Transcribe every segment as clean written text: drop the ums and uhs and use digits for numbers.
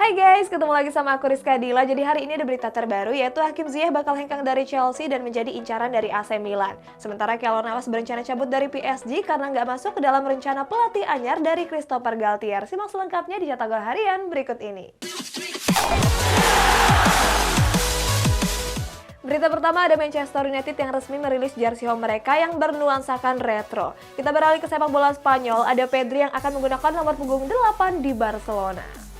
Hai guys, ketemu lagi sama aku Rizka Dila. Jadi hari ini ada berita terbaru yaitu Hakim Ziyech bakal hengkang dari Chelsea dan menjadi incaran dari AC Milan. Sementara Keylor Navas berencana cabut dari PSG karena nggak masuk ke dalam rencana pelatih anyar dari Christopher Galtier. Simak selengkapnya di Cetak Gol Harian berikut ini. Berita pertama, ada Manchester United yang resmi merilis jersey home mereka yang bernuansakan retro. Kita beralih ke sepak bola Spanyol, ada Pedri yang akan menggunakan nomor punggung 8 di Barcelona.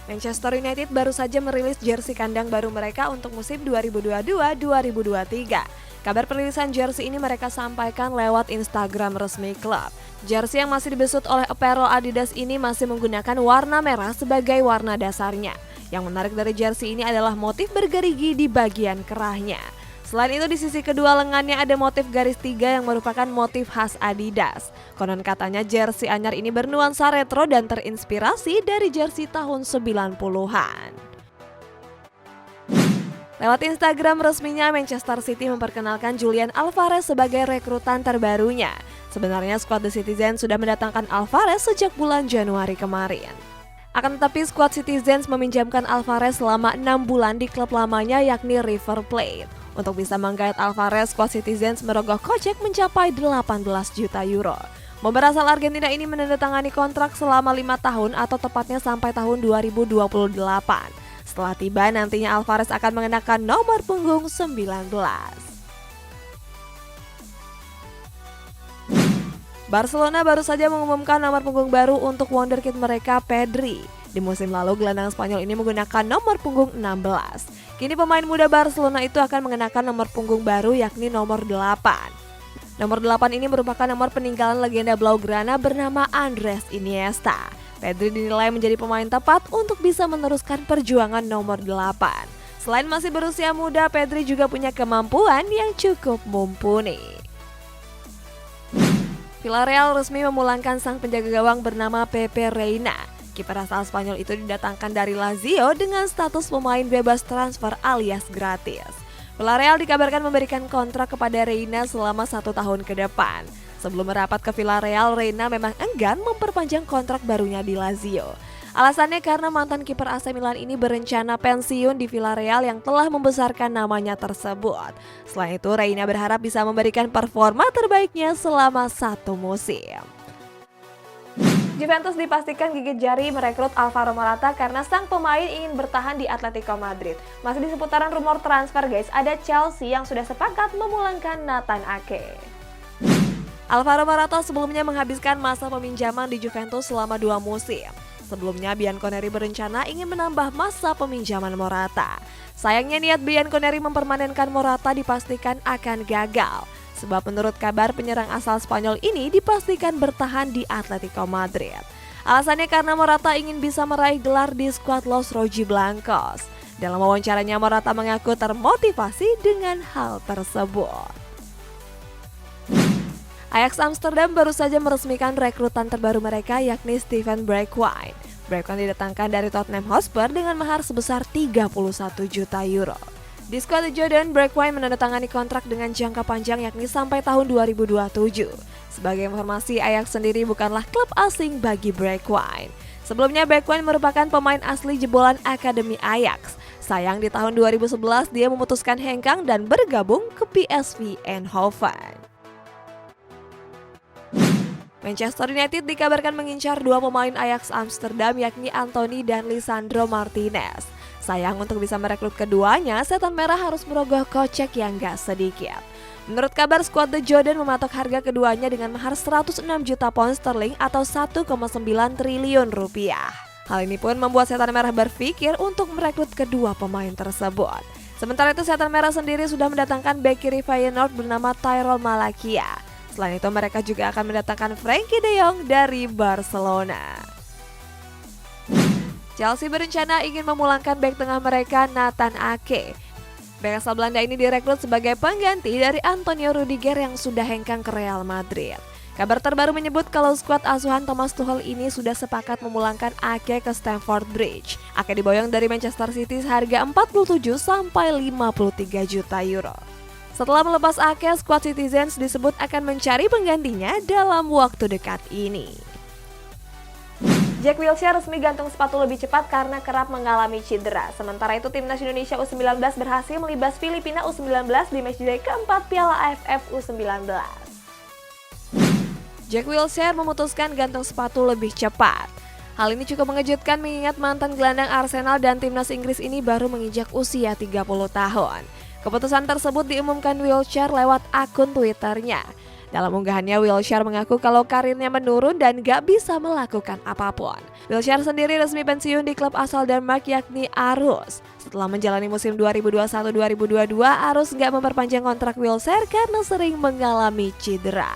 Manchester United baru saja merilis jersey kandang baru mereka untuk musim 2022-2023. Kabar perilisan jersey ini mereka sampaikan lewat Instagram resmi klub. Jersey yang masih dibesut oleh apparel Adidas ini masih menggunakan warna merah sebagai warna dasarnya. Yang menarik dari jersey ini adalah motif bergerigi di bagian kerahnya. Selain itu di sisi kedua lengannya ada motif garis 3 yang merupakan motif khas Adidas. Konon katanya jersey anyar ini bernuansa retro dan terinspirasi dari jersey tahun 90-an. Lewat Instagram resminya, Manchester City memperkenalkan Julian Alvarez sebagai rekrutan terbarunya. Sebenarnya skuad The Citizens sudah mendatangkan Alvarez sejak bulan Januari kemarin. Akan tetapi skuad Citizens meminjamkan Alvarez selama 6 bulan di klub lamanya yakni River Plate. Untuk bisa menggait Alvarez, skuad Citizens merogoh kocek mencapai 18 juta euro. Bomber asal Argentina ini menandatangani kontrak selama 5 tahun atau tepatnya sampai tahun 2028. Setelah tiba, nantinya Alvarez akan mengenakan nomor punggung 19. Barcelona baru saja mengumumkan nomor punggung baru untuk wonderkid mereka, Pedri. Di musim lalu, gelandang Spanyol ini menggunakan nomor punggung 16. Kini pemain muda Barcelona itu akan mengenakan nomor punggung baru yakni nomor 8. Nomor 8 ini merupakan nomor peninggalan legenda Blaugrana bernama Andres Iniesta. Pedri dinilai menjadi pemain tepat untuk bisa meneruskan perjuangan nomor 8. Selain masih berusia muda, Pedri juga punya kemampuan yang cukup mumpuni. Villarreal resmi memulangkan sang penjaga gawang bernama Pepe Reina. Kiper asal Spanyol itu didatangkan dari Lazio dengan status pemain bebas transfer alias gratis. Villarreal dikabarkan memberikan kontrak kepada Reina selama 1 tahun ke depan. Sebelum merapat ke Villarreal, Reina memang enggan memperpanjang kontrak barunya di Lazio. Alasannya karena mantan kiper AC Milan ini berencana pensiun di Villarreal yang telah membesarkan namanya tersebut. Selain itu, Reina berharap bisa memberikan performa terbaiknya selama 1 musim. Juventus dipastikan gigit jari merekrut Alvaro Morata karena sang pemain ingin bertahan di Atletico Madrid. Masih di seputaran rumor transfer guys, ada Chelsea yang sudah sepakat memulangkan Nathan Ake. Alvaro Morata sebelumnya menghabiskan masa peminjaman di Juventus selama 2 musim. Sebelumnya Bianconeri berencana ingin menambah masa peminjaman Morata. Sayangnya niat Bianconeri mempermanenkan Morata dipastikan akan gagal. Sebab menurut kabar penyerang asal Spanyol ini dipastikan bertahan di Atletico Madrid. Alasannya karena Morata ingin bisa meraih gelar di skuad Los Rojiblancos. Dalam wawancaranya Morata mengaku termotivasi dengan hal tersebut. Ajax Amsterdam baru saja meresmikan rekrutan terbaru mereka yakni Steven Bergwijn. Bergwijn didatangkan dari Tottenham Hotspur dengan mahar sebesar 31 juta euro. Di skuad Jordan, Bergwijn menandatangani kontrak dengan jangka panjang yakni sampai tahun 2027. Sebagai informasi, Ajax sendiri bukanlah klub asing bagi Bergwijn. Sebelumnya Bergwijn merupakan pemain asli jebolan Akademi Ajax. Sayang di tahun 2011 dia memutuskan hengkang dan bergabung ke PSV Eindhoven. Manchester United dikabarkan mengincar 2 pemain Ajax Amsterdam yakni Anthony dan Lisandro Martinez. Sayang untuk bisa merekrut keduanya, Setan Merah harus merogoh kocek yang gak sedikit. Menurut kabar, skuad The Jordan mematok harga keduanya dengan mahar 106 juta pound sterling atau 1,9 triliun rupiah. Hal ini pun membuat Setan Merah berpikir untuk merekrut kedua pemain tersebut. Sementara itu Setan Merah sendiri sudah mendatangkan bek kiri Feyenoord bernama Tyrell Malakia. Selain itu mereka juga akan mendatangkan Frenkie de Jong dari Barcelona. Chelsea berencana ingin memulangkan bek tengah mereka Nathan Ake. Bek asal Belanda ini direkrut sebagai pengganti dari Antonio Rudiger yang sudah hengkang ke Real Madrid. Kabar terbaru menyebut kalau skuad asuhan Thomas Tuchel ini sudah sepakat memulangkan Ake ke Stamford Bridge. Ake diboyong dari Manchester City seharga 47 sampai 53 juta euro. Setelah melepas Ake, skuad Citizens disebut akan mencari penggantinya dalam waktu dekat ini. Jack Wilshere resmi gantung sepatu lebih cepat karena kerap mengalami cedera. Sementara itu timnas Indonesia U19 berhasil melibas Filipina U19 di matchday keempat Piala AFF U19. Jack Wilshere memutuskan gantung sepatu lebih cepat. Hal ini cukup mengejutkan mengingat mantan gelandang Arsenal dan timnas Inggris ini baru menginjak usia 30 tahun. Keputusan tersebut diumumkan Wilshere lewat akun Twitternya. Dalam unggahannya, Wilshere mengaku kalau karirnya menurun dan gak bisa melakukan apapun. Wilshere sendiri resmi pensiun di klub asal Denmark yakni Aarhus. Setelah menjalani musim 2021-2022, Aarhus gak memperpanjang kontrak Wilshere karena sering mengalami cedera.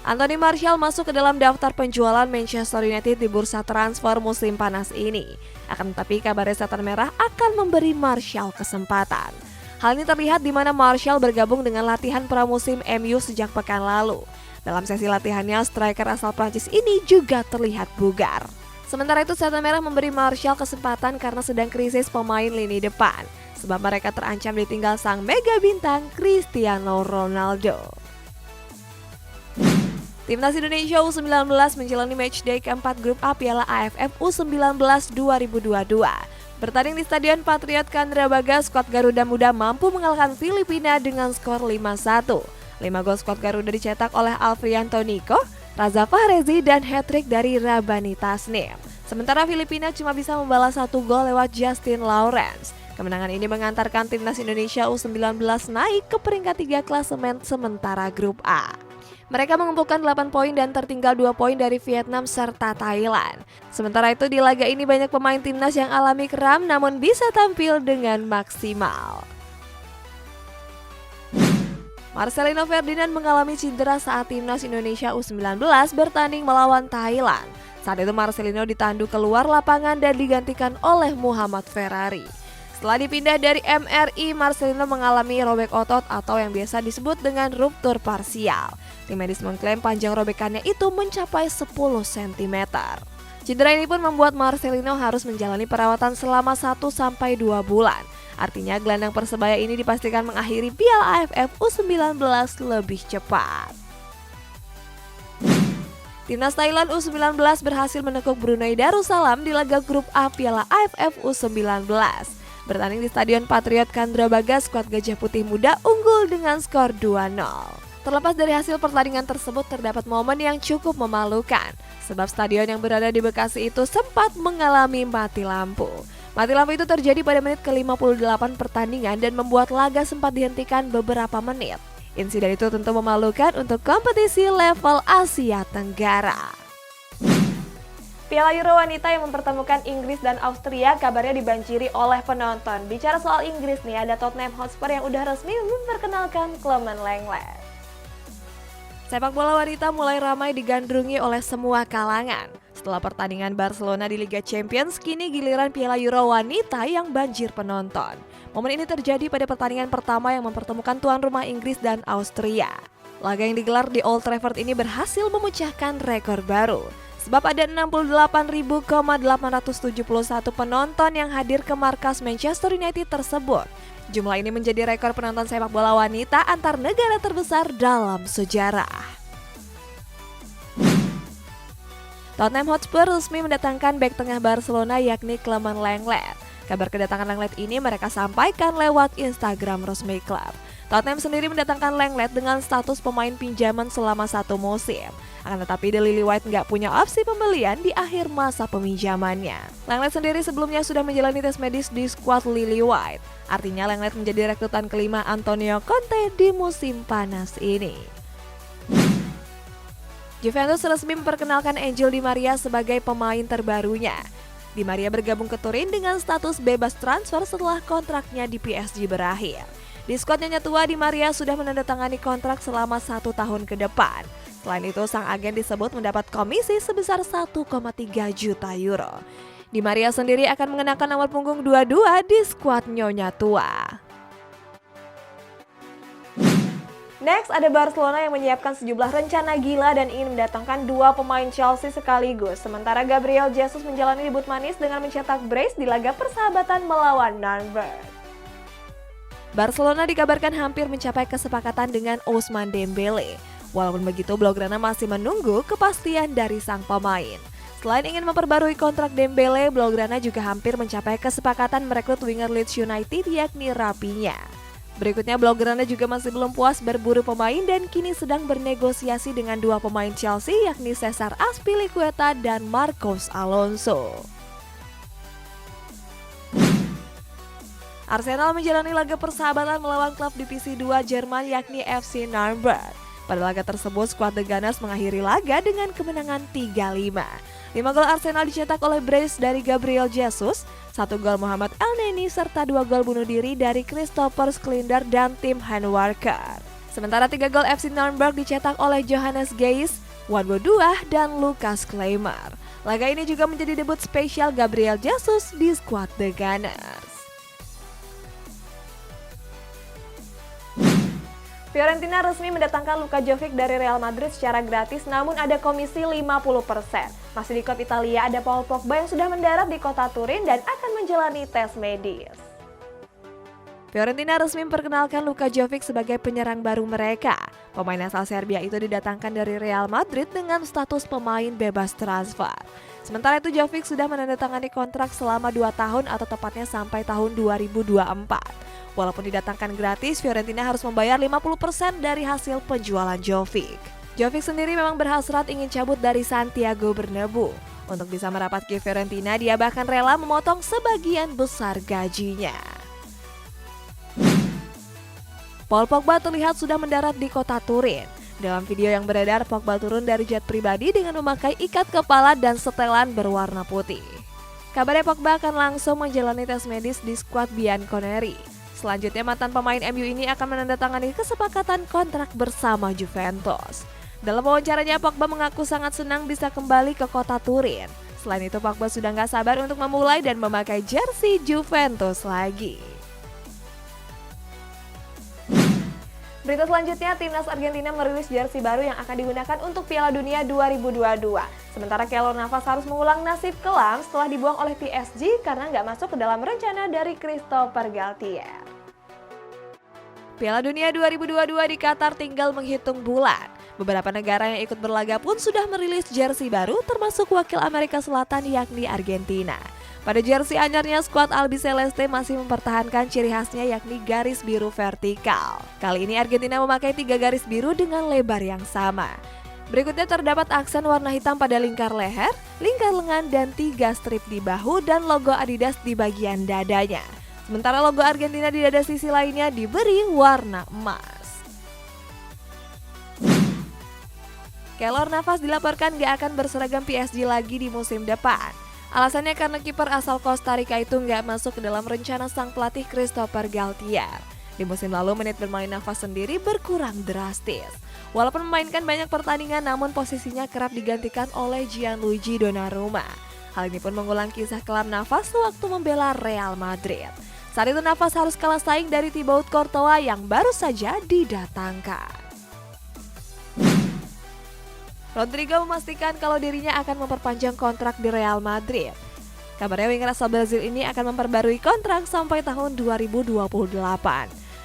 Anthony Martial masuk ke dalam daftar penjualan Manchester United di bursa transfer musim panas ini. Akan tetapi kabarnya Setan Merah akan memberi Martial kesempatan. Hal ini terlihat di mana Martial bergabung dengan latihan pramusim MU sejak pekan lalu. Dalam sesi latihannya, striker asal Prancis ini juga terlihat bugar. Sementara itu, Setan Merah memberi Martial kesempatan karena sedang krisis pemain lini depan, sebab mereka terancam ditinggal sang mega bintang Cristiano Ronaldo. Timnas Indonesia U19 menjalani matchday keempat grup A Piala AFF U19 2022. Bertanding di Stadion Patriot Candrabaga, skuad Garuda Muda mampu mengalahkan Filipina dengan skor 5-1. 5 gol skuad Garuda dicetak oleh Alfrianto Niko, Raza Fahrezi, dan hat-trick dari Rabani Tasnim. Sementara Filipina cuma bisa membalas 1 gol lewat Justin Lawrence. Kemenangan ini mengantarkan Timnas Indonesia U19 naik ke peringkat 3 klasemen sementara grup A. Mereka mengumpulkan 8 poin dan tertinggal 2 poin dari Vietnam serta Thailand. Sementara itu di laga ini banyak pemain timnas yang alami kram namun bisa tampil dengan maksimal. Marcelino Ferdinand mengalami cedera saat timnas Indonesia U19 bertanding melawan Thailand. Saat itu Marcelino ditandu keluar lapangan dan digantikan oleh Muhammad Ferrari. Setelah dipindah dari MRI, Marcelino mengalami robek otot atau yang biasa disebut dengan ruptur parsial. Tim medis mengklaim panjang robekannya itu mencapai 10 cm. Cedera ini pun membuat Marcelino harus menjalani perawatan selama 1-2 bulan. Artinya gelandang Persebaya ini dipastikan mengakhiri Piala AFF U19 lebih cepat. Timnas Thailand U19 berhasil menekuk Brunei Darussalam di laga grup A Piala AFF U19. Bertanding di Stadion Patriot Candrabaga, skuad Gajah Putih Muda unggul dengan skor 2-0. Terlepas dari hasil pertandingan tersebut, terdapat momen yang cukup memalukan, sebab stadion yang berada di Bekasi itu sempat mengalami mati lampu. Mati lampu itu terjadi pada menit ke-58 pertandingan dan membuat laga sempat dihentikan beberapa menit. Insiden itu tentu memalukan untuk kompetisi level Asia Tenggara. Piala Euro wanita yang mempertemukan Inggris dan Austria kabarnya dibanjiri oleh penonton. Bicara soal Inggris nih, ada Tottenham Hotspur yang udah resmi memperkenalkan Clement Lenglet. Sepak bola wanita mulai ramai digandrungi oleh semua kalangan. Setelah pertandingan Barcelona di Liga Champions, kini giliran Piala Euro wanita yang banjir penonton. Momen ini terjadi pada pertandingan pertama yang mempertemukan tuan rumah Inggris dan Austria. Laga yang digelar di Old Trafford ini berhasil memecahkan rekor baru. Sebab ada 68.871 penonton yang hadir ke markas Manchester United tersebut. Jumlah ini menjadi rekor penonton sepak bola wanita antar negara terbesar dalam sejarah. Tottenham Hotspur resmi mendatangkan bek tengah Barcelona yakni Clement Lenglet. Kabar kedatangan Lenglet ini mereka sampaikan lewat Instagram resmi klub. Tottenham sendiri mendatangkan Lenglet dengan status pemain pinjaman selama 1 musim. Akan tetapi The Lily White nggak punya opsi pembelian di akhir masa peminjamannya. Lenglet sendiri sebelumnya sudah menjalani tes medis di skuad Lily White. Artinya Lenglet menjadi rekrutan kelima Antonio Conte di musim panas ini. Juventus resmi memperkenalkan Angel Di Maria sebagai pemain terbarunya. Di Maria bergabung ke Turin dengan status bebas transfer setelah kontraknya di PSG berakhir. Di skuad Nyonya Tua, Di Maria sudah menandatangani kontrak selama 1 tahun ke depan. Selain itu, sang agen disebut mendapat komisi sebesar 1,3 juta euro. Di Maria sendiri akan mengenakan nomor punggung 22 di skuad Nyonya Tua. Next, ada Barcelona yang menyiapkan sejumlah rencana gila dan ingin mendatangkan 2 pemain Chelsea sekaligus. Sementara Gabriel Jesus menjalani debut manis dengan mencetak brace di laga persahabatan melawan Nuremberg. Barcelona dikabarkan hampir mencapai kesepakatan dengan Ousmane Dembele. Walaupun begitu, Blaugrana masih menunggu kepastian dari sang pemain. Selain ingin memperbarui kontrak Dembele, Blaugrana juga hampir mencapai kesepakatan merekrut winger Leeds United yakni Rafinha. Berikutnya, Blaugrana juga masih belum puas berburu pemain dan kini sedang bernegosiasi dengan dua pemain Chelsea yakni Cesar Azpilicueta dan Marcos Alonso. Arsenal menjalani laga persahabatan melawan klub divisi 2 Jerman yakni FC Nürnberg. Pada laga tersebut, skuad The Gunners mengakhiri laga dengan kemenangan 3-5. 5 gol Arsenal dicetak oleh brace dari Gabriel Jesus, 1 gol Mohamed Elneny, serta 2 gol bunuh diri dari Christopher Schlinder dan Tim Handwerker. Sementara 3 gol FC Nürnberg dicetak oleh Johannes Geis, Wadwo Duah, dan Lucas Kleimer. Laga ini juga menjadi debut spesial Gabriel Jesus di skuad The Gunners. Fiorentina resmi mendatangkan Luka Jovic dari Real Madrid secara gratis, namun ada komisi 50%. Masih di klub Italia, ada Paul Pogba yang sudah mendarat di kota Turin dan akan menjalani tes medis. Fiorentina resmi memperkenalkan Luka Jovic sebagai penyerang baru mereka. Pemain asal Serbia itu didatangkan dari Real Madrid dengan status pemain bebas transfer. Sementara itu, Jovic sudah menandatangani kontrak selama 2 tahun atau tepatnya sampai tahun 2024. Walaupun didatangkan gratis, Fiorentina harus membayar 50% dari hasil penjualan Jovic. Jovic sendiri memang berhasrat ingin cabut dari Santiago Bernabeu. Untuk bisa merapat ke Fiorentina, dia bahkan rela memotong sebagian besar gajinya. Paul Pogba terlihat sudah mendarat di kota Turin. Dalam video yang beredar, Pogba turun dari jet pribadi dengan memakai ikat kepala dan setelan berwarna putih. Kabarnya Pogba akan langsung menjalani tes medis di skuad Bianconeri. Selanjutnya, mantan pemain MU ini akan menandatangani kesepakatan kontrak bersama Juventus. Dalam wawancaranya, Pogba mengaku sangat senang bisa kembali ke kota Turin. Selain itu, Pogba sudah gak sabar untuk memulai dan memakai jersey Juventus lagi. Berita selanjutnya, timnas Argentina merilis jersey baru yang akan digunakan untuk Piala Dunia 2022. Sementara Keylor Navas harus mengulang nasib kelam setelah dibuang oleh PSG karena nggak masuk ke dalam rencana dari Christopher Galtier. Piala Dunia 2022 di Qatar tinggal menghitung bulan. Beberapa negara yang ikut berlaga pun sudah merilis jersey baru, termasuk wakil Amerika Selatan yakni Argentina. Pada jersey anyarnya, skuad Albiceleste masih mempertahankan ciri khasnya yakni garis biru vertikal. Kali ini Argentina memakai 3 garis biru dengan lebar yang sama. Berikutnya terdapat aksen warna hitam pada lingkar leher, lingkar lengan, dan 3 strip di bahu dan logo Adidas di bagian dadanya. Sementara logo Argentina di dada sisi lainnya diberi warna emas. Keylor Navas dilaporkan gak akan berseragam PSG lagi di musim depan. Alasannya karena kiper asal Costa Rica itu nggak masuk ke dalam rencana sang pelatih Christopher Galtier. Di musim lalu, menit bermain Navas sendiri berkurang drastis. Walaupun memainkan banyak pertandingan, namun posisinya kerap digantikan oleh Gianluigi Donnarumma. Hal ini pun mengulang kisah kelam Navas sewaktu membela Real Madrid. Saat itu Navas harus kalah saing dari Thibaut Courtois yang baru saja didatangkan. Rodrigo memastikan kalau dirinya akan memperpanjang kontrak di Real Madrid. Kabarnya winger asal Brazil ini akan memperbarui kontrak sampai tahun 2028.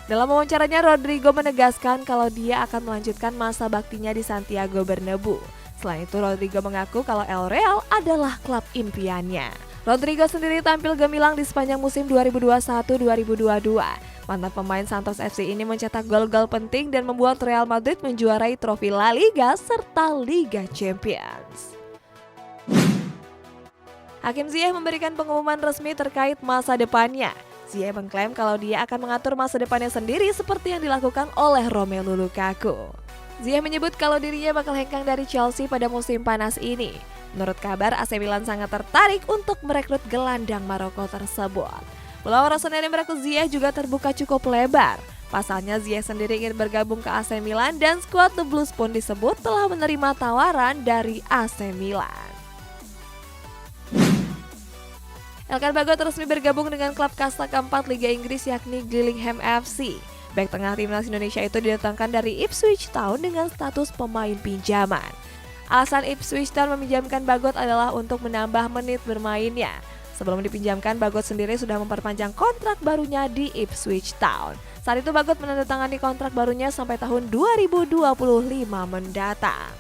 Dalam wawancaranya, Rodrigo menegaskan kalau dia akan melanjutkan masa baktinya di Santiago Bernabeu. Selain itu, Rodrigo mengaku kalau El Real adalah klub impiannya. Rodrigo sendiri tampil gemilang di sepanjang musim 2021-2022. Mantan pemain Santos FC ini mencetak gol-gol penting dan membuat Real Madrid menjuarai trofi La Liga serta Liga Champions. Hakim Ziyech memberikan pengumuman resmi terkait masa depannya. Ziyech mengklaim kalau dia akan mengatur masa depannya sendiri seperti yang dilakukan oleh Romelu Lukaku. Ziyech menyebut kalau dirinya bakal hengkang dari Chelsea pada musim panas ini. Menurut kabar, AC Milan sangat tertarik untuk merekrut gelandang Maroko tersebut. Peluang Rossoneri merekrut Ziyech juga terbuka cukup lebar. Pasalnya, Ziyech sendiri ingin bergabung ke AC Milan dan skuad The Blues pun disebut telah menerima tawaran dari AC Milan. Elkan Bagot resmi bergabung dengan klub kasta keempat Liga Inggris yakni Gillingham FC. Bek tengah timnas Indonesia itu didatangkan dari Ipswich Town dengan status pemain pinjaman. Alasan Ipswich Town meminjamkan Bagot adalah untuk menambah menit bermainnya. Sebelum dipinjamkan, Bagot sendiri sudah memperpanjang kontrak barunya di Ipswich Town. Saat itu Bagot menandatangani kontrak barunya sampai tahun 2025 mendatang.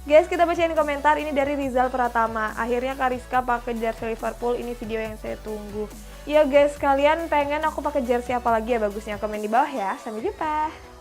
Guys, kita bacain komentar ini dari Rizal Pratama. Akhirnya Kariska pakai jersey Liverpool, ini video yang saya tunggu. Ya guys, kalian pengen aku pakai jersey apa lagi ya bagusnya? Komen di bawah ya. Sampai jumpa.